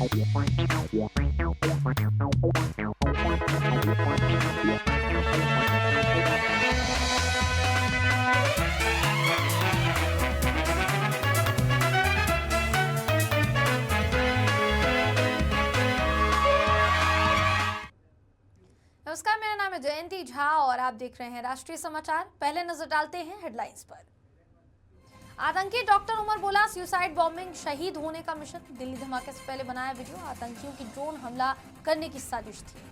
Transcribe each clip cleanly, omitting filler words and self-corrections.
नमस्कार, मेरा नाम है जयंती झा और आप देख रहे हैं राष्ट्रीय समाचार। पहले नजर डालते हैं हेडलाइंस पर। आतंकी डॉक्टर उमर बोला, सुसाइड बॉम्बिंग शहीद होने का मिशन। दिल्ली धमाके से पहले बनाया वीडियो, आतंकियों की ड्रोन हमला करने की साजिश थी।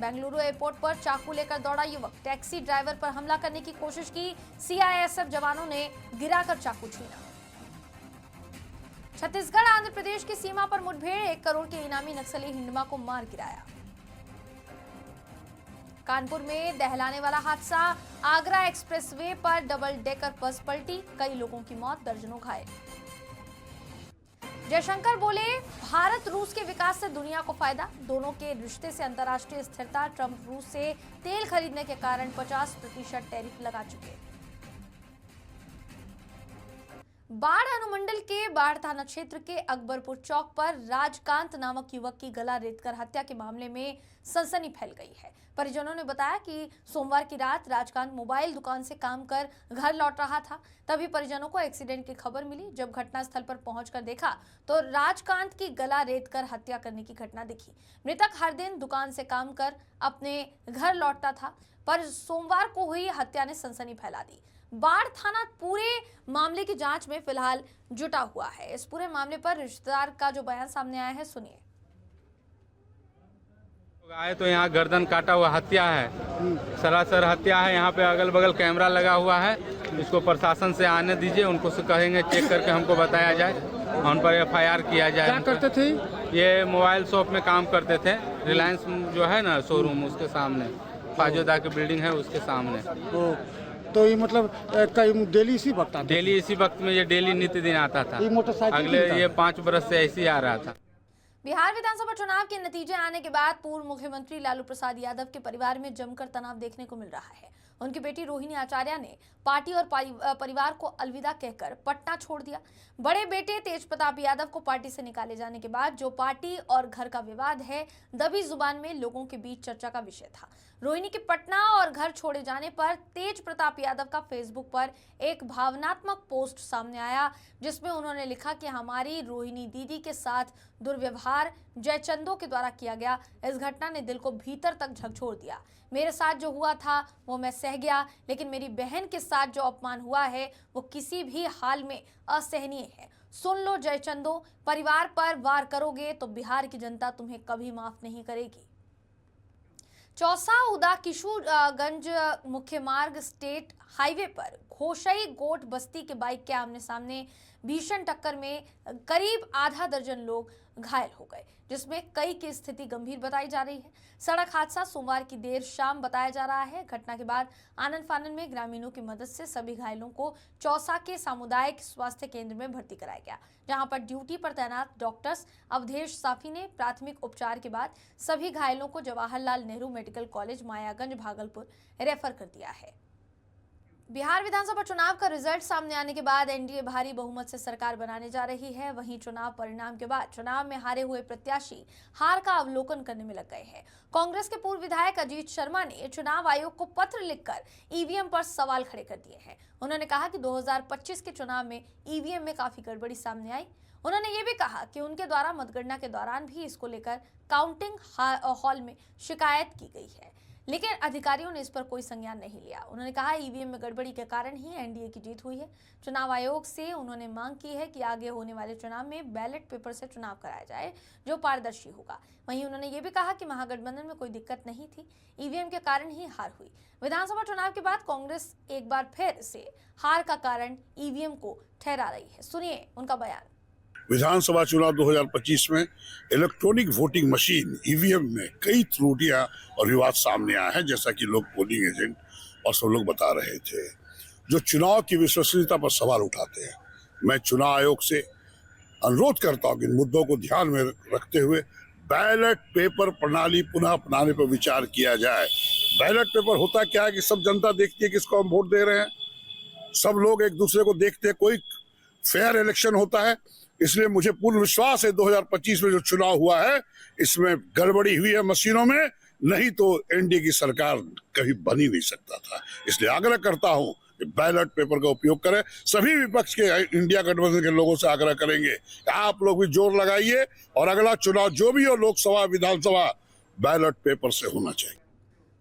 बेंगलुरु एयरपोर्ट पर चाकू लेकर दौड़ा युवक, टैक्सी ड्राइवर पर हमला करने की कोशिश की, सीआईएसएफ जवानों ने गिराकर चाकू छीना। छत्तीसगढ़ आंध्र प्रदेश की सीमा पर मुठभेड़, 1 करोड़ के इनामी नक्सली हिंडमा को मार गिराया। कानपुर में दहलाने वाला हादसा, आगरा एक्सप्रेसवे पर डबल डेकर बस पलटी, कई लोगों की मौत, दर्जनों घायल। जयशंकर बोले, भारत रूस के विकास से दुनिया को फायदा, दोनों के रिश्ते से अंतर्राष्ट्रीय स्थिरता। ट्रंप रूस से तेल खरीदने के कारण 50% टैरिफ लगा चुके। बाढ़ अनुमंडल के बाढ़ थाना क्षेत्र के अकबरपुर चौक पर राजकांत नामक युवक की गला रेतकर हत्या के मामले में सनसनी फैल गई है। परिजनों ने बताया कि सोमवार की रात राजकांत मोबाइल दुकान से काम कर घर लौट रहा था, तभी परिजनों को एक्सीडेंट की खबर मिली। जब घटनास्थल पर पहुंचकर देखा तो राजकांत की गला रेतकर हत्या करने की घटना दिखी। मृतक हर दिन दुकान से काम कर अपने घर लौटता था, पर सोमवार को हुई हत्या ने सनसनी फैला दी। बाढ़ थाना पूरे मामले की जांच में फिलहाल जुटा हुआ है। इस पूरे मामले पर रिश्तेदार का जो बयान सामने आया है, सुनिए। आए तो यहाँ गर्दन काटा हुआ हत्या है, सरासर हत्या है। यहाँ पे अगल बगल कैमरा लगा हुआ है, इसको प्रशासन से आने दीजिए, उनको से कहेंगे चेक करके हमको बताया जाए, उन पर एफआईआर किया जाए। क्या करते थे ये? मोबाइल शॉप में काम करते थे, रिलायंस जो है ना शोरूम, उसके सामने, फाजोदा की बिल्डिंग है उसके सामने। तो ये मतलब कई डेली इसी वक्त आता? डेली इसी वक्त में, ये डेली नित्य दिन आता था। अगले ये 5 बरस से ऐसे ही आ रहा था। बिहार विधानसभा चुनाव के नतीजे आने के बाद पूर्व मुख्यमंत्री लालू प्रसाद यादव के परिवार में जमकर तनाव देखने को मिल रहा है। उनकी बेटी रोहिणी आचार्य ने पार्टी और परिवार को अलविदा कहकर पटना छोड़ दिया। बड़े बेटे तेज प्रताप यादव को पार्टी से निकाले जाने के बाद जो पार्टी और घर का विवाद है, दबी जुबान में लोगों के बीच चर्चा का विषय था। रोहिणी के पटना और घर छोड़े जाने पर तेज प्रताप यादव का फेसबुक पर एक भावनात्मक पोस्ट सामने आया, जिसमें उन्होंने लिखा कि हमारी रोहिणी दीदी के साथ दुर्व्यवहार जयचंदो के द्वारा किया गया। इस घटना ने दिल को भीतर तक झकझोर दिया। मेरे साथ जो हुआ था वो मैं सह गया, लेकिन मेरी बहन के साथ जो अपमान हुआ है वो किसी भी हाल में असहनीय है। सुन लो जयचंदो, परिवार पर वार करोगे तो बिहार की जनता तुम्हें कभी माफ नहीं करेगी। चौसा उदा किशोरगंज मुख्य मार्ग स्टेट हाईवे पर घोषई गोट बस्ती के बाइक के आमने सामने भीषण टक्कर में करीब आधा दर्जन लोग घायल हो गए, जिसमें कई की स्थिति गंभीर बताई जा रही है। सड़क हादसा सोमवार की देर शाम बताया जा रहा है। घटना के बाद आनन फानन में ग्रामीणों की मदद से सभी घायलों को चौसा के सामुदायिक स्वास्थ्य केंद्र में भर्ती कराया गया, जहां पर ड्यूटी पर तैनात डॉक्टर्स अवधेश साफी ने प्राथमिक उपचार के बाद सभी घायलों को Jawaharlal Nehru medical college Mayaganj Bhagalpur refer कर दिया है। बिहार विधानसभा चुनाव का रिजल्ट सामने आने के बाद एनडीए भारी बहुमत से सरकार बनाने जा रही है। वहीं चुनाव परिणाम के बाद चुनाव में हारे हुए प्रत्याशी हार का अवलोकन करने में लग गए हैं। कांग्रेस के पूर्व विधायक अजीत शर्मा ने चुनाव आयोग को पत्र लिखकर ईवीएम पर सवाल खड़े कर दिए हैं। उन्होंने कहा कि 2025 के चुनाव में ईवीएम में काफी गड़बड़ी सामने आई। उन्होंने ये भी कहा कि उनके द्वारा मतगणना के दौरान भी इसको लेकर काउंटिंग हॉल में शिकायत की गई है, लेकिन अधिकारियों ने इस पर कोई संज्ञान नहीं लिया। उन्होंने कहा ईवीएम में गड़बड़ी के कारण ही एनडीए की जीत हुई है। चुनाव आयोग से उन्होंने मांग की है कि आगे होने वाले चुनाव में बैलेट पेपर से चुनाव कराया जाए, जो पारदर्शी होगा। वहीं उन्होंने ये भी कहा कि महागठबंधन में कोई दिक्कत नहीं थी, ईवीएम के कारण ही हार हुई। विधानसभा चुनाव के बाद कांग्रेस एक बार फिर से हार का कारण ईवीएम को ठहरा रही है। सुनिए उनका बयान। विधानसभा चुनाव 2025 में इलेक्ट्रॉनिक वोटिंग मशीन ईवीएम में कई त्रुटियां और विवाद सामने आया है, जैसा कि लोग पोलिंग एजेंट और सब लोग बता रहे थे, जो चुनाव की विश्वसनीयता पर सवाल उठाते हैं। मैं चुनाव आयोग से अनुरोध करता हूं कि इन मुद्दों को ध्यान में रखते हुए बैलेट पेपर प्रणाली पुनः अपनाने पर विचार किया जाए। बैलेट पेपर होता क्या है कि सब जनता देखती है किसको हम वोट दे रहे हैं, सब लोग एक दूसरे को देखते हैं, कोई फेयर इलेक्शन होता है। इसलिए मुझे पूर्ण विश्वास है 2025 में जो चुनाव हुआ है इसमें गड़बड़ी हुई है मशीनों में, नहीं तो एनडीए की सरकार कभी बन ही नहीं सकता था। इसलिए आग्रह करता हूं कि बैलेट पेपर का उपयोग करें। सभी विपक्ष के इंडिया गठबंधन के लोगों से आग्रह करेंगे कि आप लोग भी जोर लगाइए और अगला चुनाव जो भी हो लोकसभा विधानसभा बैलेट पेपर से होना चाहिए।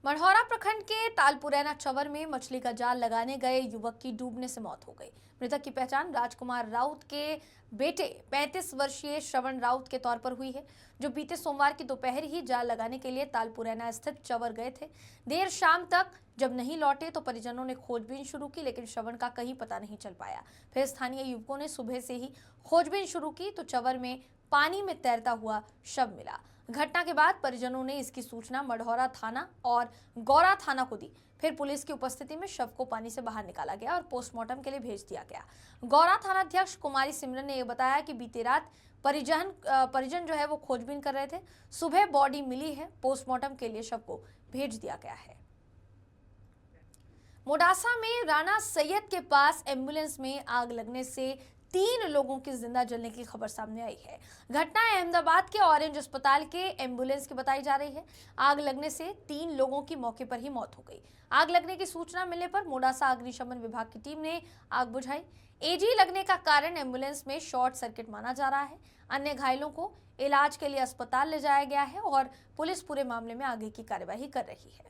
मढ़ौरा प्रखंड के तालपुरैना चंवर में मछली का जाल लगाने गए युवक की डूबने से मौत हो गई। मृतक की पहचान राजकुमार राउत के बेटे 35 वर्षीय श्रवण राउत के तौर पर हुई है, जो बीते सोमवार की दोपहर ही जाल लगाने के लिए तालपुरैना स्थित चंवर गए थे। देर शाम तक जब नहीं लौटे तो परिजनों ने खोजबीन शुरू की, लेकिन श्रवण का कहीं पता नहीं चल पाया। फिर स्थानीय युवकों ने सुबह से ही खोजबीन शुरू की तो चंवर में पानी में तैरता हुआ शव मिला। घटना के बाद परिजनों ने इसकी सूचना मढ़ौरा थाना और गौरा थाना को दी। फिर पुलिस की उपस्थिति में शव को पानी से बाहर निकाला गया और पोस्टमार्टम के लिए भेज दिया गया। गौरा थाना अध्यक्ष कुमारी सिमरन ने यह बताया कि बीती रात परिजन जो है वो खोजबीन कर रहे थे। सुबह बॉडी मिली है, पोस्टमार्टम के लिए शव को भेज दिया गया है। मोडासा में राणा सैयद के पास एम्बुलेंस में आग लगने से 3 लोगों की जिंदा जलने की खबर सामने आई है। घटना अहमदाबाद के ऑरेंज अस्पताल के एम्बुलेंस की बताई जा रही है। आग लगने से 3 लोगों की मौके पर ही मौत हो गई। आग लगने की सूचना मिलने पर मोडासा अग्निशमन विभाग की टीम ने आग बुझाई। एजी लगने का कारण एम्बुलेंस में शॉर्ट सर्किट माना जा रहा है। अन्य घायलों को इलाज के लिए अस्पताल ले जाया गया है और पुलिस पूरे मामले में आगे की कार्यवाही कर रही है।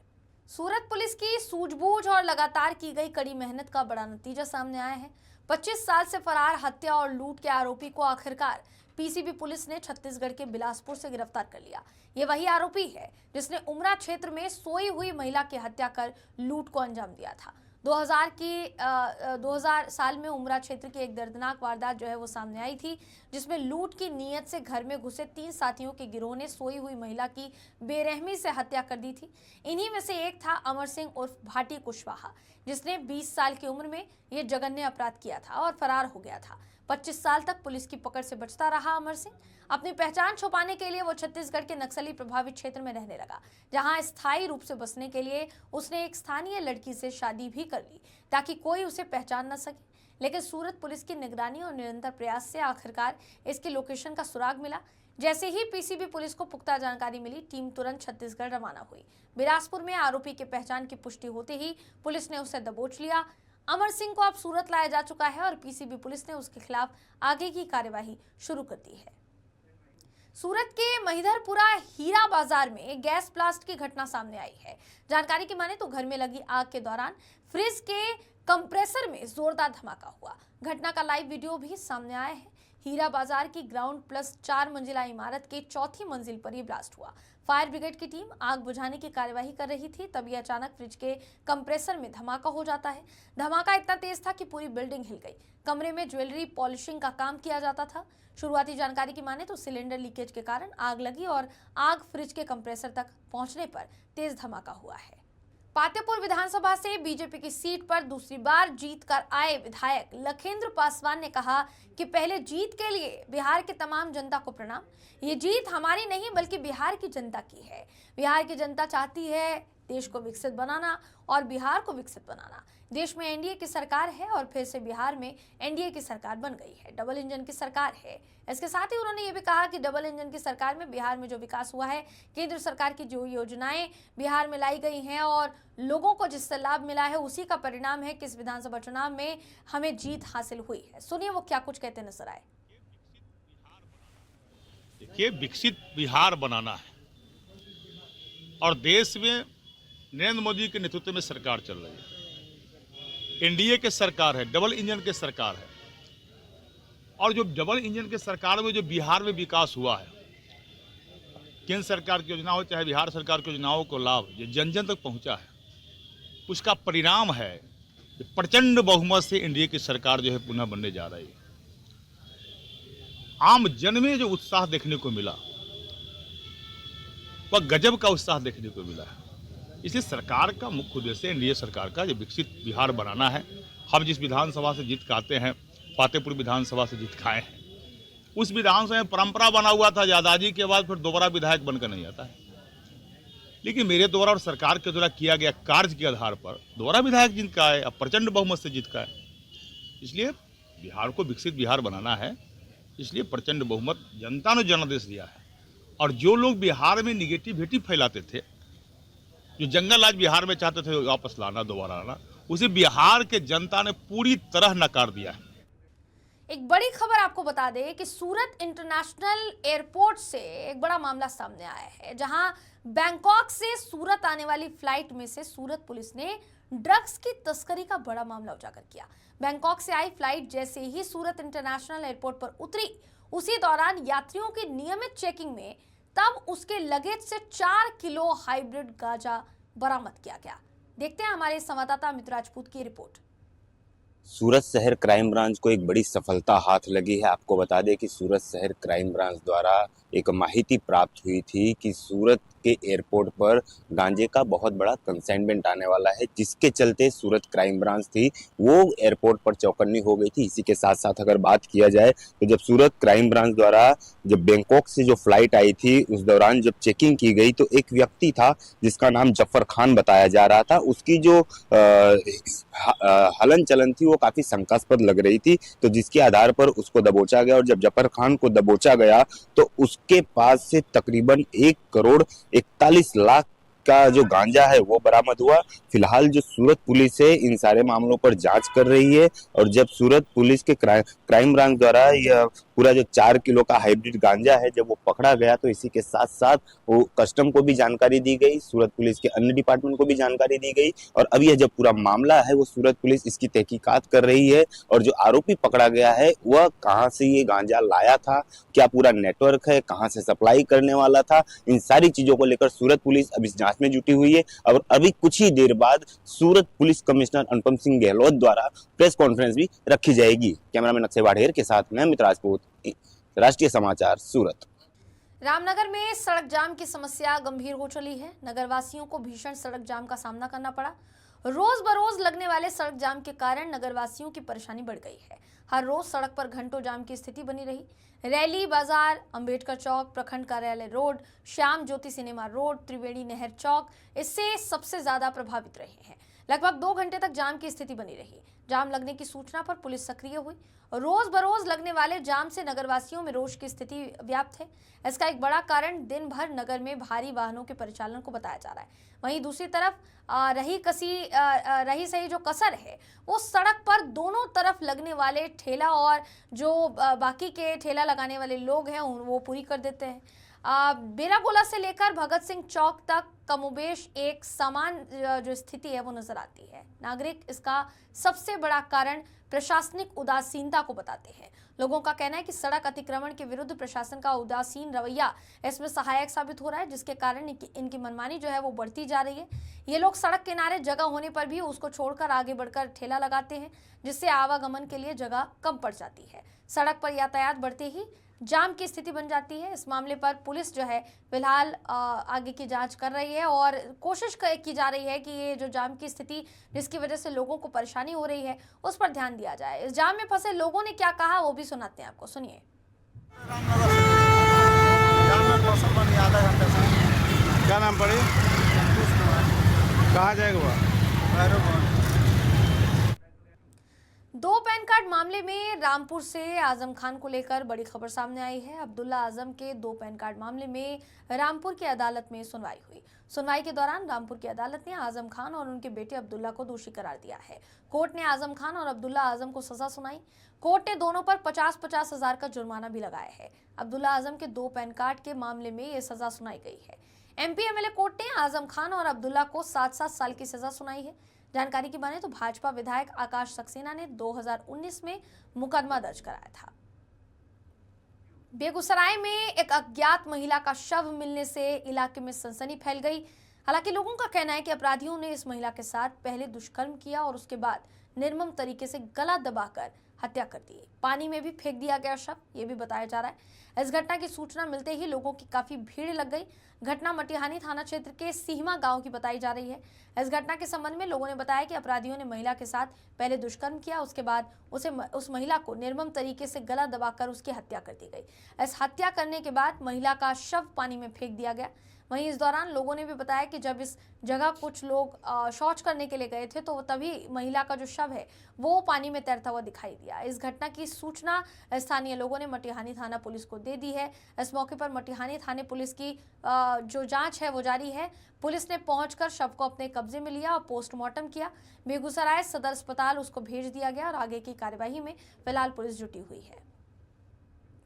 सूरत पुलिस की सूझबूझ और लगातार की गई कड़ी मेहनत का बड़ा नतीजा सामने आया है। 25 साल से फरार हत्या और लूट के आरोपी को आखिरकार पीसीबी पुलिस ने छत्तीसगढ़ के बिलासपुर से गिरफ्तार कर लिया। ये वही आरोपी है जिसने उमरा क्षेत्र में सोई हुई महिला की हत्या कर लूट को अंजाम दिया था। 2000 साल में उमरा क्षेत्र की एक दर्दनाक वारदात जो है वो सामने आई थी, जिसमें लूट की नीयत से घर में घुसे 3 साथियों के गिरोह ने सोई हुई महिला की बेरहमी से हत्या कर दी थी। इन्हीं में से एक था अमर सिंह उर्फ भाटी कुशवाहा, जिसने 20 साल की उम्र में ये जघन्य अपराध किया था और फरार हो गया था। 25 साल तक पुलिस की पकड़ से बचता रहा अमर सिंह। अपनी पहचान छुपाने के लिए वो छत्तीसगढ़ के नक्सली प्रभावित क्षेत्र में रहने लगा, जहां स्थायी रूप से बसने के लिए उसने एक स्थानीय लड़की से शादी भी कर ली ताकि कोई उसे पहचान न सके। लेकिन सूरत पुलिस की निगरानी और निरंतर प्रयास से आखिरकार इसकी लोकेशन का सुराग मिला। जैसे ही पीसीबी पुलिस को पुख्ता जानकारी मिली, टीम तुरंत छत्तीसगढ़ रवाना हुई। बिलासपुर में आरोपी के पहचान की पुष्टि होते ही पुलिस ने उसे दबोच लिया। अमर सिंह को अब सूरत लाया जा चुका है और पीसीबी पुलिस ने उसके खिलाफ आगे की कार्यवाही शुरू कर दी है। सूरत के महिधरपुरा हीरा बाजार में गैस ब्लास्ट की घटना सामने आई है। जानकारी की माने तो घर में लगी आग के दौरान फ्रिज के कंप्रेसर में जोरदार धमाका हुआ। घटना का लाइव वीडियो भी सामने आया है। हीरा बाजार की ग्राउंड प्लस 4 मंजिला इमारत के 4थी मंजिल पर यह ब्लास्ट हुआ। फायर ब्रिगेड की टीम आग बुझाने की कार्यवाही कर रही थी, तभी अचानक फ्रिज के कंप्रेसर में धमाका हो जाता है। धमाका इतना तेज था कि पूरी बिल्डिंग हिल गई। कमरे में ज्वेलरी पॉलिशिंग का काम किया जाता था। शुरुआती जानकारी की माने तो सिलेंडर लीकेज के कारण आग लगी और आग फ्रिज के कंप्रेसर तक पहुंचने पर तेज धमाका हुआ है। पातेपुर विधानसभा से बीजेपी की सीट पर दूसरी बार जीत कर आए विधायक लखेंद्र पासवान ने कहा कि पहले जीत के लिए बिहार के तमाम जनता को प्रणाम। ये जीत हमारी नहीं बल्कि बिहार की जनता की है। बिहार की जनता चाहती है देश को विकसित बनाना और बिहार को विकसित बनाना। देश में एनडीए की सरकार है और फिर से बिहार में एनडीए की सरकार बन गई है। डबल इंजन की सरकार है। इसके साथ ही उन्होंने ये भी कहा कि डबल इंजन की सरकार में बिहार में जो विकास हुआ है, केंद्र सरकार की जो योजनाएं बिहार में लाई गई हैं और लोगों को जिससे लाभ मिला है, उसी का परिणाम है कि इस विधानसभा चुनाव में हमें जीत हासिल हुई है। सुनिए वो क्या कुछ कहते नजर आए। देखिए, विकसित बिहार बनाना है और देश में नरेंद्र मोदी के नेतृत्व में सरकार चल रही है। एनडीए के सरकार है, डबल इंजन के सरकार है और जो डबल इंजन के सरकार में जो बिहार में विकास हुआ है, केंद्र सरकार की योजना हो चाहे बिहार सरकार की योजनाओं को लाभ ये जन जन तक पहुंचा है, उसका परिणाम है कि प्रचंड बहुमत से एनडीए की सरकार जो है पुनः बनने जा रही है। आम जन में जो उत्साह देखने को मिला वह गजब का उत्साह देखने को मिला है। इसलिए सरकार का मुख्य उद्देश्य एनडीए सरकार का जो विकसित बिहार बनाना है। हम जिस विधानसभा से जीत खाते हैं, पातेपुर विधानसभा से जीत खाए हैं, उस विधानसभा में परंपरा बना हुआ था आजादी के बाद फिर दोबारा विधायक बनकर नहीं आता है। लेकिन मेरे द्वारा और सरकार के द्वारा किया गया कार्य के आधार पर दोबारा विधायक जीत का है, अब प्रचंड बहुमत से जीत का है। इसलिए बिहार को विकसित बिहार बनाना है इसलिए प्रचंड बहुमत जनता ने जनादेश दिया है। और जो लोग बिहार में निगेटिविटी फैलाते थे, जो जंगल राज बिहार में चाहते थे वापस लाना, दोबारा लाना, उसे बिहार के जनता ने पूरी तरह नकार दिया है। एक बड़ी खबर आपको बता दें कि सूरत इंटरनेशनल एयरपोर्ट से एक बड़ा मामला सामने आया है, जहां बैंकॉक से सूरत आने वाली फ्लाइट में से सूरत पुलिस ने ड्रग्स की तस्करी का बड़ा मामला उजागर किया। बैंकॉक से आई फ्लाइट जैसे ही सूरत इंटरनेशनल एयरपोर्ट पर उतरी, उसी दौरान यात्रियों की नियमित चेकिंग में तब उसके लगेज से 4 किलो हाइब्रिड गांजा बरामद किया गया। देखते हैं हमारे संवाददाता अमित राजपूत की रिपोर्ट। सूरत शहर क्राइम ब्रांच को एक बड़ी सफलता हाथ लगी है। आपको बता दें कि सूरत शहर क्राइम ब्रांच द्वारा एक माहिती प्राप्त हुई थी कि सूरत के एयरपोर्ट पर गांजे का बहुत बड़ा कंसाइनमेंट आने वाला है, जिसके चलते सूरत क्राइम ब्रांच थी वो एयरपोर्ट पर चौकन्नी हो गई थी। इसी के साथ साथ अगर बात किया जाए तो जब सूरत क्राइम ब्रांच द्वारा जब बैंकॉक से जो फ्लाइट आई थी, उस दौरान जब चेकिंग की गई तो एक व्यक्ति था जिसका नाम जफर खान बताया जा रहा था। उसकी जो हलन चलन थी वो काफी शंकास्पद लग रही थी, तो जिसके आधार पर उसको दबोचा गया। और जब जफर खान को दबोचा गया तो उसके पास से तकरीबन 1 करोड़ 41 लाख का जो गांजा है वो बरामद हुआ। फिलहाल जो सूरत पुलिस है इन सारे मामलों पर जांच कर रही है, और जब सूरत पुलिस के क्राइम ब्रांच द्वारा यह पूरा जो 4 किलो का हाइब्रिड गांजा है जब वो पकड़ा गया तो इसी के साथ साथ वो कस्टम को भी जानकारी दी गई, सूरत पुलिस के अन्य डिपार्टमेंट को भी जानकारी दी गई। और अब यह जब पूरा मामला है वो सूरत पुलिस इसकी तहकीकात कर रही है, और जो आरोपी पकड़ा गया है वह कहाँ से ये गांजा लाया था, क्या पूरा नेटवर्क है, कहाँ से सप्लाई करने वाला था, इन सारी चीजों को लेकर सूरत पुलिस अब इस जांच में जुटी हुई है। और अभी कुछ ही देर बाद सूरत पुलिस कमिश्नर अनुपम सिंह गहलोत द्वारा प्रेस कॉन्फ्रेंस भी रखी जाएगी। कैमरामैन अक्षय वाढेर के साथ मैं अमित राजपूत, राष्ट्रीय समाचार सूरत। रामनगर में सड़क जाम की समस्या गंभीर हो चली है। नगरवासियों को भीषण सड़क जाम का सामना करना पड़ा। रोज बरोज लगने वाले सड़क जाम के कारण नगरवासियों की परेशानी बढ़ गई है। हर रोज सड़क पर घंटों जाम की स्थिति बनी रही। रैली बाजार, अंबेडकर चौक, प्रखंड कार्यालय रोड, श्याम ज्योति सिनेमा रोड, त्रिवेणी नहर चौक इससे सबसे ज्यादा प्रभावित रहे हैं। लगभग 2 घंटे तक जाम की स्थिति बनी रही। जाम लगने की सूचना पर पुलिस सक्रिय हुई। रोज बरोज लगने वाले जाम से नगरवासियों में रोष की स्थिति व्याप्त है। इसका एक बड़ा कारण दिन भर नगर में भारी वाहनों के परिचालन को बताया जा रहा है। वहीं दूसरी तरफ रही सही जो कसर है वो सड़क पर दोनों तरफ लगने वाले ठेला और जो बाकी के ठेला लगाने वाले लोग हैं वो पूरी कर देते हैं। बेरागोला से लेकर भगत सिंह चौक तक कमोबेश एक समान जो स्थिति है वो नजर आती है। नागरिक इसका सबसे बड़ा कारण प्रशासनिक उदासीनता को बताते हैं। लोगों का कहना है कि सड़क अतिक्रमण के विरुद्ध प्रशासन का उदासीन रवैया इसमें सहायक साबित हो रहा है, जिसके कारण इनकी मनमानी जो है वो बढ़ती जा रही है। ये लोग सड़क किनारे जगह होने पर भी उसको छोड़कर आगे बढ़कर ठेला लगाते हैं, जिससे आवागमन के लिए जगह कम पड़ जाती है। सड़क पर यातायात बढ़ते ही जाम की स्थिति बन जाती है। इस मामले पर पुलिस जो है फिलहाल आगे की जांच कर रही है और कोशिश की जा रही है कि ये जो जाम की स्थिति जिसकी वजह से लोगों को परेशानी हो रही है उस पर ध्यान दिया जाए। इस जाम में फंसे लोगों ने क्या कहा वो भी सुनाते हैं आपको, सुनिए। क्या नाम पड़े, कहाँ जाएगा वह? 2 पैन कार्ड मामले में रामपुर से आजम खान को लेकर बड़ी खबर सामने आई है। अब्दुल्ला आजम के 2 पैन कार्ड मामले में रामपुर की अदालत में सुनवाई हुई। सुनवाई के दौरान रामपुर की अदालत ने आजम खान और उनके बेटे अब्दुल्ला को दोषी करार दिया है। कोर्ट ने आजम खान और अब्दुल्ला आजम को सजा सुनाई। कोर्ट ने दोनों पर 50-50 हजार का जुर्माना भी लगाया है। अब्दुल्ला आजम के 2 पैन कार्ड के मामले में ये सजा सुनाई गई है। MP MLA कोर्ट ने आजम खान और अब्दुल्ला को 7-7 साल की सजा सुनाई है। जानकारी की माने तो भाजपा विधायक आकाश सक्सेना ने 2019 में मुकदमा दर्ज कराया था। बेगूसराय में एक अज्ञात महिला का शव मिलने से इलाके में सनसनी फैल गई। हालांकि लोगों का कहना है कि अपराधियों ने इस महिला के साथ पहले दुष्कर्म किया और उसके बाद निर्मम तरीके से गला दबाकर हत्या कर दी। पानी में भी फेंक दिया गया शव, ये भी बताया जा रहा है। इस घटना की सूचना मिलते ही लोगों की काफी भीड़ लग गई। घटना मटिहानी थाना क्षेत्र के सीहमा गांव की बताई जा रही है। इस घटना के संबंध में लोगों ने बताया कि अपराधियों ने महिला के साथ पहले दुष्कर्म किया, उसके बाद उस महिला को निर्मम तरीके से गला दबाकर उसकी हत्या कर दी गई। इस हत्या करने के बाद महिला का शव पानी में फेंक दिया गया। वहीं इस दौरान लोगों ने भी बताया कि जब इस जगह कुछ लोग शौच करने के लिए गए थे तो तभी महिला का जो शव है वो पानी में तैरता हुआ दिखाई दिया। इस घटना की सूचना स्थानीय लोगों ने मटिहानी थाना पुलिस को दे दी है। इस मौके पर मटिहानी थाने पुलिस की जो जांच है वो जारी है। पुलिस ने पहुंचकर शव को अपने कब्जे में लिया और पोस्टमार्टम किया। बेगूसराय सदर अस्पताल उसको भेज दिया गया और आगे की कार्यवाही में फिलहाल पुलिस जुटी हुई है।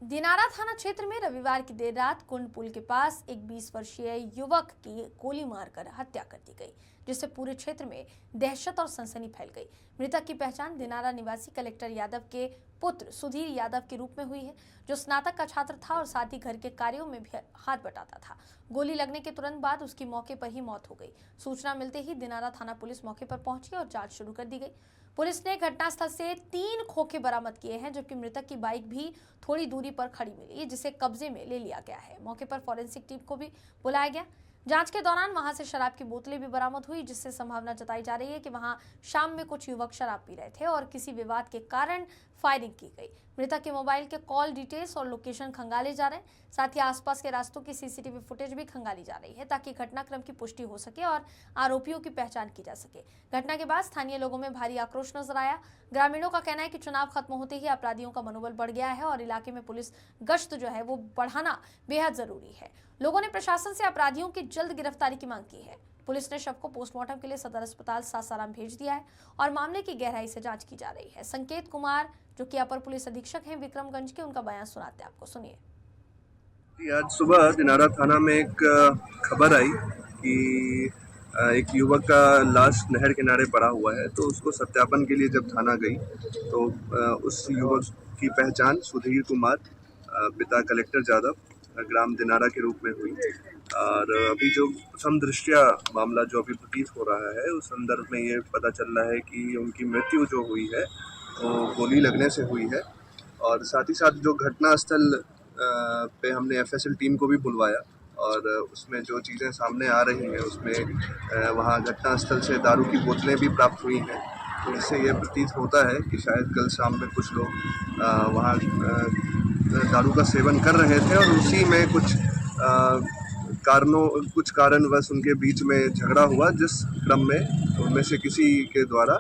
दिनारा थाना क्षेत्र में रविवार की देर रात कुंड पुल के पास एक 20 वर्षीय युवक की गोली मारकर हत्या कर दी गई, जिससे पूरे क्षेत्र में दहशत और सनसनी फैल गई। मृतक की पहचान दिनारा निवासी कलेक्टर यादव के पुत्र सुधीर यादव के रूप में हुई है, जो स्नातक का छात्र था और साथ ही घर के कार्यों में भी हाथ बटाता था। गोली लगने के तुरंत बाद उसकी मौके पर ही मौत हो गई। सूचना मिलते ही दिनारा थाना पुलिस मौके पर पहुंची और जांच शुरू कर दी गई। पुलिस ने घटनास्थल से 3 खोखे बरामद किए हैं, जबकि मृतक की बाइक भी थोड़ी दूरी पर खड़ी मिली, जिसे कब्जे में ले लिया गया है। मौके पर फॉरेंसिक टीम को भी बुलाया गया। जांच के दौरान वहां से शराब की बोतलें भी बरामद हुई, जिससे संभावना जताई जा रही है कि वहां शाम में कुछ युवक शराब पी रहे थे और किसी विवाद के कारण फायरिंग की गई। मृतक के मोबाइल के कॉल डिटेल्स और लोकेशन खंगाले जा रहे हैं। साथ ही आसपास के रास्तों की सीसीटीवी फुटेज भी खंगाली जा रही है, ताकि घटनाक्रम की पुष्टि हो सके और आरोपियों की पहचान की जा सके। घटना के बाद स्थानीय लोगों में भारी आक्रोश नजर आया। ग्रामीणों का कहना है कि चुनाव खत्म होते ही अपराधियों का मनोबल बढ़ गया है और इलाके में पुलिस गश्त जो है वो बढ़ाना बेहद जरूरी है। लोगों ने प्रशासन से अपराधियों की जल्द गिरफ्तारी की मांग की है। पुलिस ने शव को पोस्टमार्टम के लिए सदर अस्पताल सासाराम भेज दिया है और मामले की गहराई से जांच की जा रही है। संकेत कुमार, जो कि अपर पुलिस अधीक्षक हैं विक्रमगंज के, उनका बयान सुनाते हैं आपको, सुनिए। आज सुबह दिनारा थाना में एक खबर आई कि एक युवक का लाश नहर किनारे पड़ा हुआ है, तो उसको सत्यापन के लिए जब थाना गई तो उस युवक की पहचान सुधीर कुमार, पिता कलेक्टर यादव, ग्राम दिनारा के रूप में हुई। और अभी जो प्रथम दृष्टया मामला जो अभी प्रतीत हो रहा है, उस संदर्भ में ये पता चल रहा है कि उनकी मृत्यु जो हुई है वो गोली लगने से हुई है। और साथ ही साथ जो घटनास्थल पे हमने एफएसएल टीम को भी बुलवाया और उसमें जो चीज़ें सामने आ रही हैं उसमें वहाँ घटनास्थल से दारू की बोतलें भी प्राप्त हुई हैं। तो इससे ये प्रतीत होता है कि शायद कल शाम में कुछ लोग वहाँ दारू का सेवन कर रहे थे और उसी में कुछ कारणवश उनके बीच में झगड़ा हुआ, जिस क्रम में उनमें से किसी के द्वारा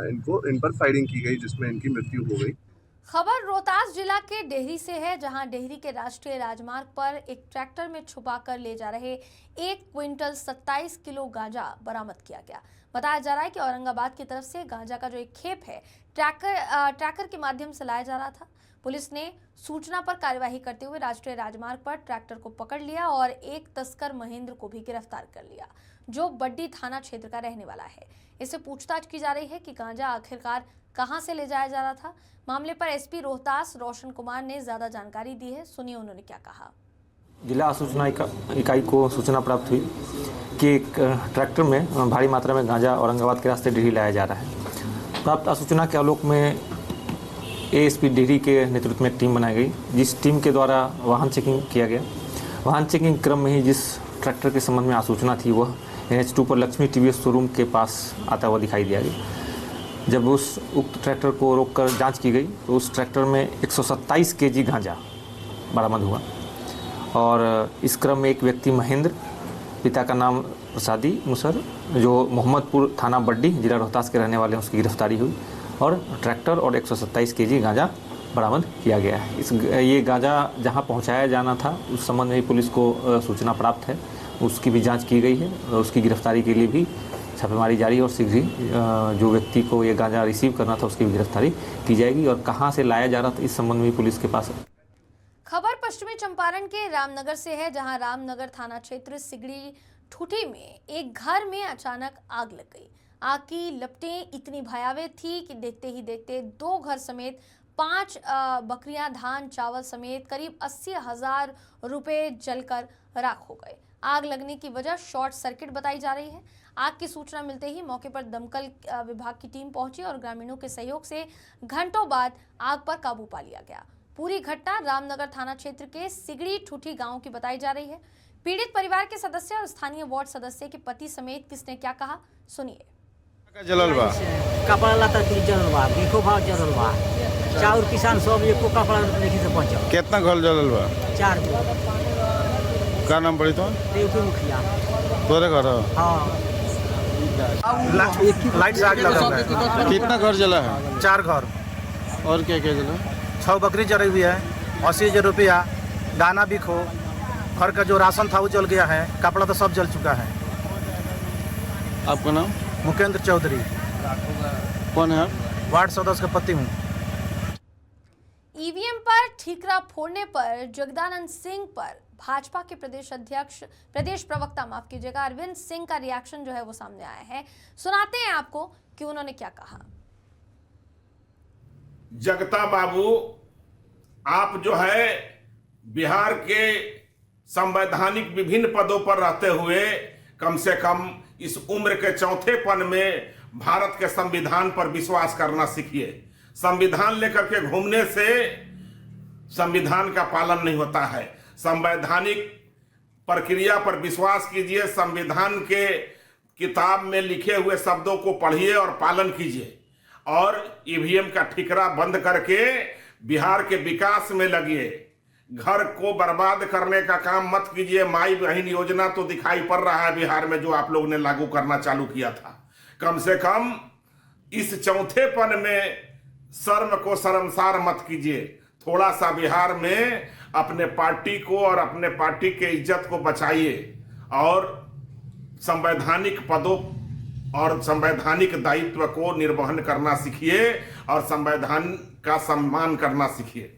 इन पर फायरिंग की गई, जिसमें इनकी मृत्यु हो गई। खबर रोहतास जिला के डेहरी से है, जहां डेहरी के राष्ट्रीय राजमार्ग पर एक ट्रैक्टर में छुपाकर ले जा रहे 1 क्विंटल 27 किलो गांजा बरामद किया गया। बताया जा रहा है कि औरंगाबाद की तरफ से गांजा का जो एक खेप है ट्रैकर के माध्यम से लाया जा रहा था। पुलिस ने सूचना पर कार्यवाही करते हुए राष्ट्रीय राजमार्ग पर ट्रैक्टर को पकड़ लिया और एक तस्कर महेंद्र को भी गिरफ्तार कर लिया, जो बड्डी थाना क्षेत्र का रहने वाला है। इससे पूछताछ की जा रही है कि गांजा आखिरकार कहां से ले जाया जा रहा था। मामले पर एसपी रोहतास रोशन कुमार ने ज्यादा जानकारी दी है, सुनिए उन्होंने क्या कहा। जिला सूचना इकाई को सूचना प्राप्त हुई कि एक ट्रैक्टर में भारी मात्रा में गांजा औरंगाबाद के रास्ते डेहरी लाया जा रहा है। प्राप्त सूचना के आलोक में एएसपी डेहरी के नेतृत्व में एक टीम बनाई गई, जिस टीम के द्वारा वाहन चेकिंग किया गया। वाहन चेकिंग क्रम में ही जिस ट्रैक्टर के संबंध में आसूचना थी वह NH2 पर लक्ष्मी टीवीएस शोरूम के पास आता हुआ दिखाई दिया गया। जब उस उक्त ट्रैक्टर को रोककर जांच की गई तो उस ट्रैक्टर में 127 केजी गांजा बरामद हुआ और इस क्रम में एक व्यक्ति महेंद्र, पिता का नाम प्रसादी मुसर, जो मोहम्मदपुर थाना बड्डी जिला रोहतास के रहने वाले हैं, उसकी गिरफ्तारी हुई और ट्रैक्टर और 127 केजी गांजा बरामद किया गया है। ये गांजा जहां पहुंचाया जाना था उस संबंध में पुलिस को सूचना प्राप्त है, उसकी भी जांच की गई है और उसकी गिरफ्तारी के लिए भी छापेमारी जारी है और शीघ्र ही जो व्यक्ति को ये गांजा रिसीव करना था उसकी भी गिरफ्तारी की जाएगी और कहां से लाया जा रहा था इस संबंध में पुलिस के पास है। खबर पश्चिमी चंपारण के रामनगर से है, जहां रामनगर थाना क्षेत्र सिगड़ी ठूठी में एक घर में अचानक आग लग गई। आग की लपटें इतनी भयावह थी कि देखते ही देखते 2 घर समेत 5 बकरियां, धान, चावल समेत करीब 80,000 रुपए जलकर राख हो गए। आग लगने की वजह शॉर्ट सर्किट बताई जा रही है। आग की सूचना मिलते ही मौके पर दमकल विभाग की टीम पहुंची और ग्रामीणों के सहयोग से घंटों बाद आग पर काबू पा लिया गया। पूरी घटना रामनगर थाना क्षेत्र के सिगड़ी ठूठी गांव की बताई जा रही है। पीड़ित परिवार के सदस्य और स्थानीय वार्ड सदस्य के पति समेत किसने क्या कहा, सुनिए। जलल बा कपड़ा लता जलल बा, बीखो भाव जलल बा, चाउर किसान सब एको कपड़ा नहीं से पहुंचल। कितना घर जलल बा? 4 क्या नाम पड़ी तो देवकी मुखिया। तोरे घर हाँ लाइट से आग लगा हुआ है। कितना घर जला है? 4 घर और क्या क्या जला? 6 बकरी जली हुई है, 80,000 रुपया, दाना भी खो, घर का जो राशन था वो जल गया है, कपड़ा तो सब जल चुका है। आपका नाम? मुकेंद्र चौधरी। कौन है आप? वार्ड सदस्य का पति हूँ। ईवीएम पर ठीकरा फोड़ने पर जगदानंद सिंह पर भाजपा के प्रदेश प्रवक्ता माफ कीजिएगा अरविंद सिंह का रिएक्शन जो है वो सामने आया है। सुनाते हैं आपको कि उन्होंने क्या कहा। जगता बाबू, आप जो है बिहार के संवैधानिक विभिन्न पदों पर रहते हुए कम से कम इस उम्र के चौथेपन में भारत के संविधान पर विश्वास करना सीखिए। संविधान लेकर के घूमने से संविधान का पालन नहीं होता है। संवैधानिक प्रक्रिया पर विश्वास कीजिए, संविधान के किताब में लिखे हुए शब्दों को पढ़िए और पालन कीजिए, और ईवीएम का ठिकरा बंद करके बिहार के विकास में लगिए। घर को बर्बाद करने का काम मत कीजिए। माई बहन योजना तो दिखाई पड़ रहा है बिहार में, जो आप लोग ने लागू करना चालू किया था। कम से कम इस चौथेपन में शर्म को शर्मसार मत कीजिए। थोड़ा सा बिहार में अपने पार्टी को और अपने पार्टी के इज्जत को बचाइए, और संवैधानिक पदों और संवैधानिक दायित्व को निर्वहन करना सीखिए और संविधान का सम्मान करना सीखिए।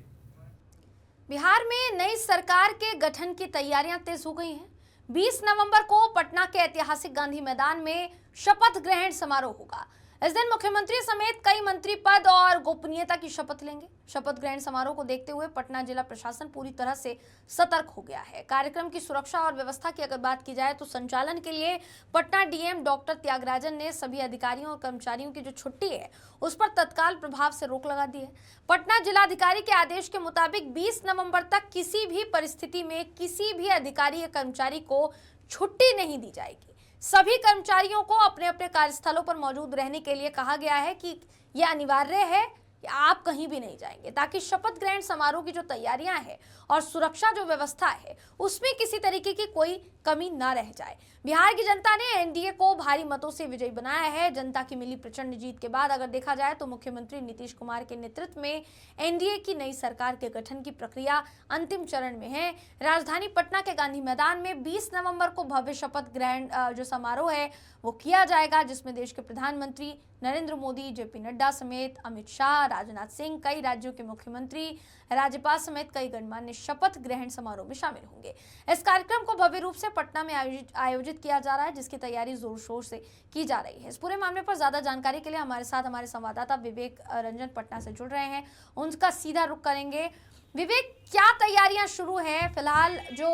बिहार में नई सरकार के गठन की तैयारियां तेज हो गई हैं। 20 नवंबर को पटना के ऐतिहासिक गांधी मैदान में शपथ ग्रहण समारोह होगा। इस दिन मुख्यमंत्री समेत कई मंत्री पद और गोपनीयता की शपथ लेंगे। शपथ ग्रहण समारोह को देखते हुए पटना जिला प्रशासन पूरी तरह से सतर्क हो गया है। कार्यक्रम की सुरक्षा और व्यवस्था की अगर बात की जाए तो संचालन के लिए पटना डीएम डॉक्टर त्यागराजन ने सभी अधिकारियों और कर्मचारियों की जो छुट्टी है उस पर तत्काल प्रभाव से रोक लगा दी है। पटना जिलाधिकारी के आदेश के मुताबिक 20 नवंबर तक किसी भी परिस्थिति में किसी भी अधिकारी या कर्मचारी को छुट्टी नहीं दी जाएगी। सभी कर्मचारियों को अपने अपने कार्यस्थलों पर मौजूद रहने के लिए कहा गया है कि यह अनिवार्य है कि आप कहीं भी नहीं जाएंगे, ताकि शपथ ग्रहण समारोह की जो तैयारियां हैं और सुरक्षा जो व्यवस्था है उसमें किसी तरीके की कोई कमी ना रह जाए। बिहार की जनता ने एनडीए को भारी मतों से विजयी बनाया है। जनता की मिली प्रचंड जीत के बाद अगर देखा जाए तो मुख्यमंत्री नीतीश कुमार के नेतृत्व में एनडीए की नई सरकार के गठन की प्रक्रिया अंतिम चरण में है। राजधानी पटना के गांधी मैदान में 20 नवंबर को भव्य शपथ ग्रहण जो समारोह है वो किया जाएगा, जिसमें देश के प्रधानमंत्री नरेंद्र मोदी, जेपी नड्डा समेत अमित शाह, राजनाथ सिंह, कई राज्यों के मुख्यमंत्री, राज्यपाल समेत कई गणमान्य शपथ ग्रहण समारोह में शामिल होंगे। इस कार्यक्रम को भव्य रूप से पटना में आयोजित किया जा रहा है, जिसकी तैयारी जोर शोर से की जा रही है। इस पूरे मामले पर ज्यादा जानकारी के लिए हमारे साथ हमारे संवाददाता विवेक रंजन पटना से जुड़ रहे हैं, उनका सीधा रुख करेंगे। विवेक, क्या तैयारियां शुरू हैं? फिलहाल जो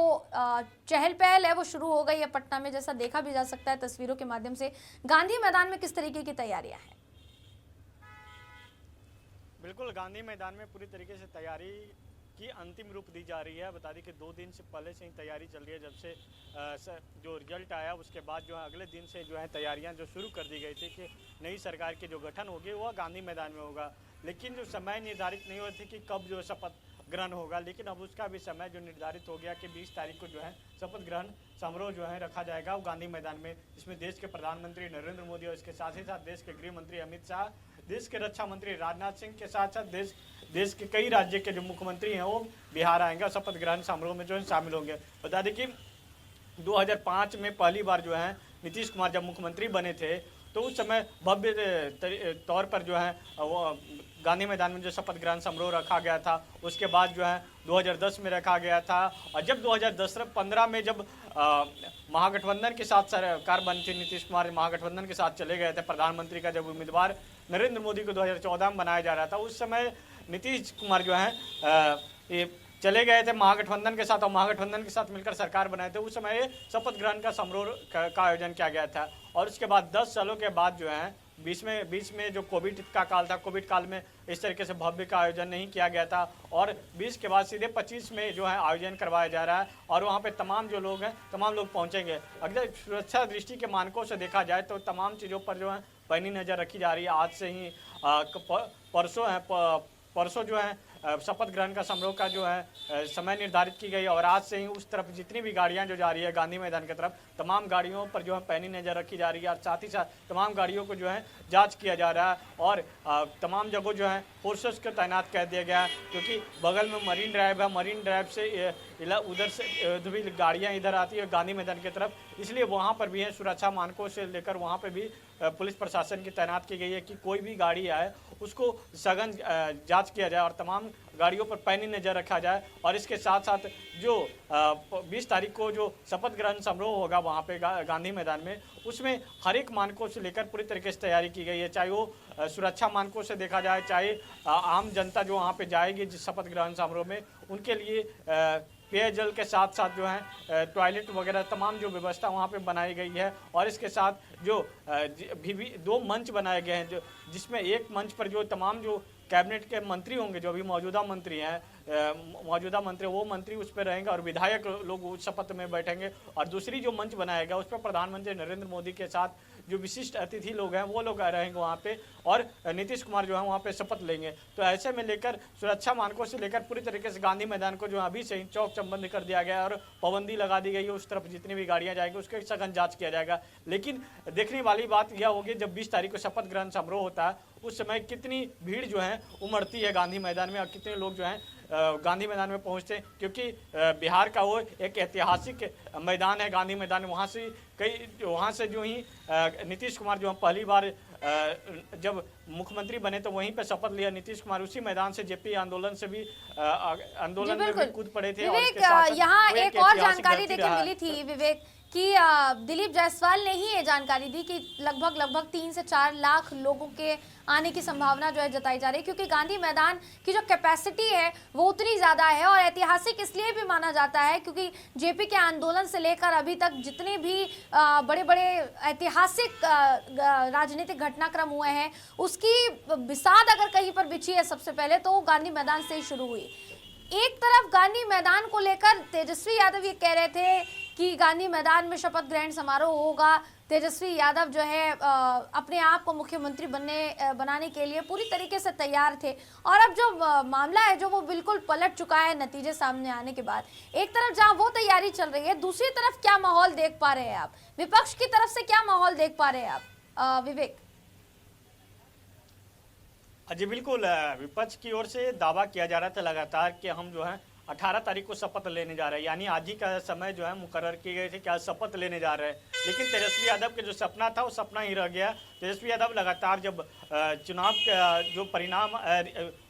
चहल पहल है वो शुरू हो गई है पटना में, जैसा देखा भी जा सकता है तस्वीरों के माध्यम से। गांधी मैदान में किस तरीके की तैयारियां हैं? बिल्कुल, गांधी मैदान में पूरी तरीके से तैयारी की अंतिम रूप दी जा रही है। बता दें कि 2 दिन से पहले से ही तैयारी चल रही है। जब से जो रिजल्ट आया उसके बाद जो है अगले दिन से जो है तैयारियां जो शुरू कर दी गई थी कि नई सरकार की जो गठन होगी वह गांधी मैदान में होगा। लेकिन जो समय निर्धारित नहीं हुआ थी कि कब जो शपथ ग्रहण होगा, लेकिन अब उसका भी समय जो निर्धारित हो गया कि 20 तारीख को जो है शपथ ग्रहण समारोह जो है रखा जाएगा वो गांधी मैदान में। इसमें देश के प्रधानमंत्री नरेंद्र मोदी और इसके साथ ही साथ देश के गृह मंत्री अमित शाह, देश के रक्षा मंत्री राजनाथ सिंह के साथ साथ देश के कई राज्य के जो मुख्यमंत्री हैं वो बिहार आएंगे और शपथ ग्रहण समारोह में जो है शामिल होंगे। बता दें कि 2005 में पहली बार जो है नीतीश कुमार जब मुख्यमंत्री बने थे तो उस समय भव्य तौर पर जो है वो गांधी मैदान में जो शपथ ग्रहण समारोह रखा गया था। उसके बाद जो है 2010 में रखा गया था, और जब 2015 में जब महागठबंधन के साथ सरकार बनी थी, नीतीश कुमार महागठबंधन के साथ चले गए थे, प्रधानमंत्री का जब उम्मीदवार नरेंद्र मोदी को 2014 में बनाया जा रहा था, उस समय नीतीश कुमार जो है ये चले गए थे महागठबंधन के साथ और महागठबंधन के साथ मिलकर सरकार बनाए थे। उस समय शपथ ग्रहण का समारोह का आयोजन किया गया था। और उसके बाद 10 सालों के बाद जो है बीच में जो कोविड का काल था, कोविड काल में इस तरीके से भव्य का आयोजन नहीं किया गया था, और 20 के बाद सीधे 25 में जो है आयोजन करवाया जा रहा है। और वहाँ पे तमाम जो लोग हैं तमाम लोग पहुँचेंगे। अगर सुरक्षा दृष्टि के मानकों से देखा जाए तो तमाम चीज़ों पर जो है पैनी नज़र रखी जा रही है। आज से ही परसों जो है शपथ ग्रहण का समारोह का जो है समय निर्धारित की गई और आज से ही उस तरफ जितनी भी गाड़ियां जो जा रही है गांधी मैदान की तरफ, तमाम गाड़ियों पर जो है पैनी नज़र रखी जा रही है और साथ ही साथ तमाम गाड़ियों को जो है जांच किया जा रहा है और तमाम जगह जो है फोर्सेस को तैनात कर दिया गया है, क्योंकि बगल में मरीन ड्राइव है, मरीन ड्राइव से उधर से भी गाड़ियाँ इधर आती है गांधी मैदान की तरफ, इसलिए वहाँ पर भी है सुरक्षा मानकों से लेकर वहाँ पर भी पुलिस प्रशासन की तैनात की गई है कि कोई भी गाड़ी आए उसको सघन जांच किया जाए और तमाम गाड़ियों पर पैनी नज़र रखा जाए। और इसके साथ साथ जो 20 तारीख को जो शपथ ग्रहण समारोह होगा वहाँ पे गांधी मैदान में, उसमें हर एक मानकों से लेकर पूरी तरीके से तैयारी की गई है, चाहे वो सुरक्षा मानकों से देखा जाए, चाहे आम जनता जो वहाँ पे जाएगी जिस शपथ ग्रहण समारोह में उनके लिए पेयजल के साथ साथ जो है टॉयलेट वगैरह तमाम जो व्यवस्था वहाँ पे बनाई गई है। और इसके साथ जो भी 2 मंच बनाए गए हैं, जो जिसमें एक मंच पर जो तमाम जो कैबिनेट के मंत्री होंगे, जो अभी मौजूदा मंत्री हैं, वो मंत्री उस पर रहेंगे और विधायक लोग उस शपथ में बैठेंगे। और दूसरी जो मंच बनाएगा उस पर प्रधानमंत्री नरेंद्र मोदी के साथ जो विशिष्ट अतिथि लोग हैं वो लोग रहेंगे वहाँ पे और नीतीश कुमार जो है वहाँ पे शपथ लेंगे। तो ऐसे में लेकर सुरक्षा मानकों से लेकर पूरी तरीके से गांधी मैदान को जो अभी से ही चौक चौबंद कर दिया गया है और पाबंदी लगा दी गई है, उस तरफ जितनी भी गाड़ियाँ जाएंगी उसके सघन जाँच किया जाएगा। लेकिन देखने वाली बात यह होगी जब 20 तारीख को शपथ ग्रहण समारोह होता है उस समय कितनी भीड़ जो है उमड़ती है गांधी मैदान में और कितने लोग जो हैं गांधी मैदान में पहुंचते हैं, क्योंकि बिहार का वो एक ऐतिहासिक मैदान है गांधी मैदान। वहाँ से जो ही नीतीश कुमार जो पहली बार जब मुख्यमंत्री बने तो वहीं पे शपथ लिया नीतीश कुमार, उसी मैदान से जेपी आंदोलन से भी आंदोलन में भी कूद पड़े थे। विवेक, यहाँ एक और जानकारी देखिए मिली थी विवेक कि दिलीप जायसवाल ने ही ये जानकारी दी कि लगभग 3 से 4 लाख लोगों के आने की संभावना जो है जताई जा रही है, क्योंकि गांधी मैदान की जो कैपेसिटी है वो उतनी ज़्यादा है और ऐतिहासिक इसलिए भी माना जाता है क्योंकि जेपी के आंदोलन से लेकर अभी तक जितने भी बड़े बड़े ऐतिहासिक राजनीतिक घटनाक्रम हुए हैं उसकी बिसात अगर कहीं पर बिछी है सबसे पहले तो गांधी मैदान से ही शुरू हुई। एक तरफ गांधी मैदान को लेकर तेजस्वी यादव ये कह रहे थे कि गांधी मैदान में शपथ ग्रहण समारोह होगा, तेजस्वी यादव जो है अपने आप को मुख्यमंत्री बनाने के लिए पूरी तरीके से तैयार थे और अब जो मामला है जो वो बिल्कुल पलट चुका है नतीजे सामने आने के बाद। एक तरफ जहां वो तैयारी चल रही है, दूसरी तरफ क्या माहौल देख पा रहे हैं आप, विपक्ष की तरफ से क्या माहौल देख पा रहे हैं आप विवेक? जी बिल्कुल, विपक्ष की ओर से दावा किया जा रहा था लगातार कि हम जो है 18 तारीख को शपथ लेने जा रहे हैं, यानी आज ही का समय जो है मुकर्रर किए गए थे कि आज शपथ लेने जा रहे हैं। लेकिन तेजस्वी यादव के जो सपना था वो सपना ही रह गया। तेजस्वी यादव लगातार जब चुनाव का जो परिणाम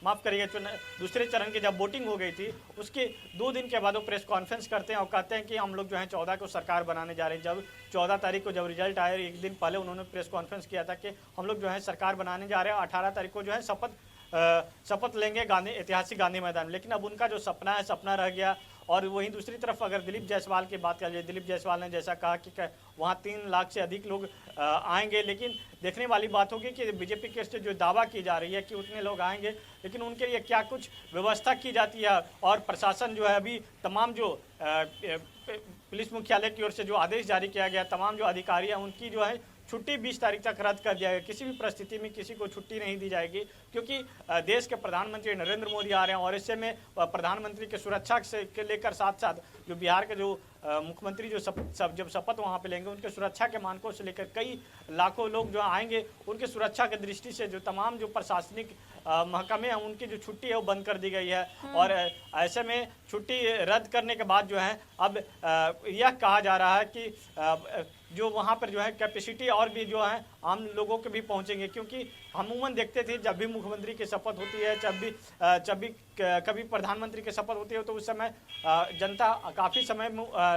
माफ़ करिए दूसरे चरण की जब वोटिंग हो गई थी उसके 2 दिन के बाद वो प्रेस कॉन्फ्रेंस करते हैं और कहते हैं कि हम लोग जो है 14 को सरकार बनाने जा रहे हैं। जब 14 तारीख को जब रिजल्ट आया एक दिन पहले उन्होंने प्रेस कॉन्फ्रेंस किया था कि हम लोग जो है सरकार बनाने जा रहे हैं, 18 तारीख को जो है शपथ लेंगे ऐतिहासिक गांधी मैदान। लेकिन अब उनका जो सपना है सपना रह गया। और वहीं दूसरी तरफ अगर दिलीप जायसवाल की बात कर लीजिए, दिलीप जायसवाल ने जैसा कहा कि वहाँ 3 लाख से अधिक लोग आएंगे, लेकिन देखने वाली बात होगी कि बीजेपी की से जो दावा की जा रही है कि उतने लोग आएंगे, लेकिन उनके लिए क्या कुछ व्यवस्था की जाती है। और प्रशासन जो है अभी तमाम जो पुलिस मुख्यालय की ओर से जो आदेश जारी किया गया, तमाम जो अधिकारी हैं उनकी जो है छुट्टी 20 तारीख तक रद्द कर दिया गया। किसी भी परिस्थिति में किसी को छुट्टी नहीं दी जाएगी, क्योंकि देश के प्रधानमंत्री नरेंद्र मोदी आ रहे हैं और इससे में प्रधानमंत्री के सुरक्षा से के लेकर साथ साथ जो बिहार के जो मुख्यमंत्री जो जब शपथ वहाँ पे लेंगे उनके सुरक्षा के मानकों से लेकर कई लाखों लोग जो आएंगे, उनके सुरक्षा की दृष्टि से जो तमाम जो प्रशासनिक महकमे हैं उनकी जो छुट्टी है वो बंद कर दी गई है। और ऐसे में छुट्टी रद्द करने के बाद जो है अब यह कहा जा रहा है कि जो वहाँ पर जो है कैपेसिटी और भी जो है आम लोगों के भी पहुँचेंगे, क्योंकि अमूमन देखते थे जब भी मुख्यमंत्री की शपथ होती है, जब भी कभी प्रधानमंत्री की शपथ होती है तो उस समय जनता काफ़ी समय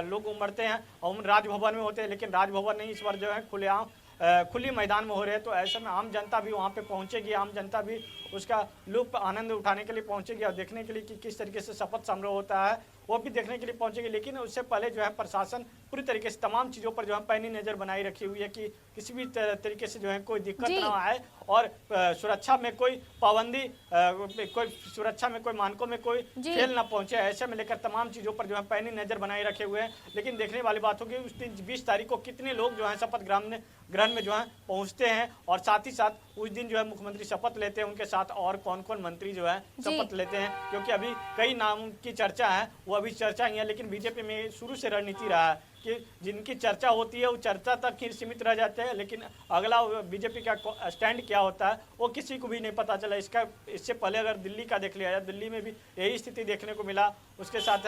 लोग उमड़ते हैं और राजभवन में होते हैं, लेकिन राजभवन नहीं, इस बार जो है खुली मैदान में हो रहे हैं। तो ऐसे में आम जनता भी वहाँ पे पहुँचेगी, आम जनता भी उसका लुत्फ आनंद उठाने के लिए पहुँचेगी और देखने के लिए कि किस तरीके से शपथ समारोह होता है वो भी देखने के लिए पहुँचेगी। लेकिन उससे पहले जो है प्रशासन पूरी तरीके से तमाम चीज़ों पर जो है पैनी नज़र बनाई रखी हुई है कि किसी भी तरीके से जो है कोई दिक्कत ना आए और सुरक्षा में कोई पाबंदी, कोई सुरक्षा में कोई मानकों में कोई खेल ना पहुंचे। ऐसे में लेकर तमाम चीज़ों पर जो है पैनी नज़र बनाए रखे हुए हैं। लेकिन देखने वाली बात होगी उस दिन 20 तारीख को कितने लोग जो है शपथ ग्रहण में जो है पहुँचते हैं और साथ ही साथ उस दिन जो है मुख्यमंत्री शपथ लेते हैं, उनके साथ और कौन कौन मंत्री जो है शपथ लेते हैं, क्योंकि अभी कई नाम की चर्चा है, वो अभी चर्चा ही है, लेकिन बीजेपी में शुरू से रणनीति रहा है कि जिनकी चर्चा होती है वो चर्चा तक ही सीमित रह जाते हैं, लेकिन अगला बीजेपी का स्टैंड क्या होता है वो किसी को भी नहीं पता चला। इससे पहले अगर दिल्ली का देख लिया जाए, दिल्ली में भी यही स्थिति देखने को मिला। उसके साथ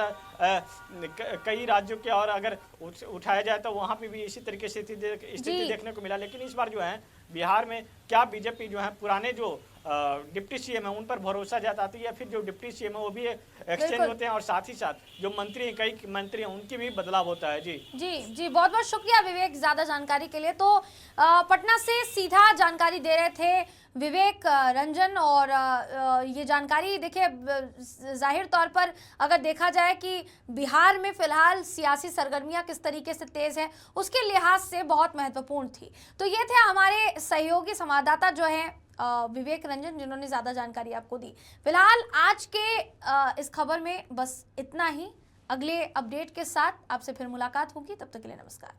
कई राज्यों के और अगर उठाया जाए तो वहाँ पे भी इसी तरीके से स्थिति देखने को मिला। लेकिन इस बार जो है बिहार में क्या बीजेपी जो है पुराने जो डिप्टी सीएम है उन पर भरोसा जताती है, या फिर जो डिप्टी सीएम है वो भी एक्सचेंज होते हैं और साथ ही साथ जो मंत्री हैं, कई मंत्री हैं, उनकी भी बदलाव होता है। जी बहुत बहुत शुक्रिया विवेक ज्यादा जानकारी के लिए। तो पटना से सीधा जानकारी दे रहे थे विवेक रंजन, और ये जानकारी देखिए जाहिर तौर पर अगर देखा जाए कि बिहार में फिलहाल सियासी सरगर्मियां किस तरीके से तेज है उसके लिहाज से बहुत महत्वपूर्ण थी। तो ये थे हमारे सहयोगी संवाददाता जो हैं विवेक रंजन, जिन्होंने ज़्यादा जानकारी आपको दी। फिलहाल आज के इस खबर में बस इतना ही। अगले अपडेट के साथ आपसे फिर मुलाकात होगी, तब तक के लिए नमस्कार।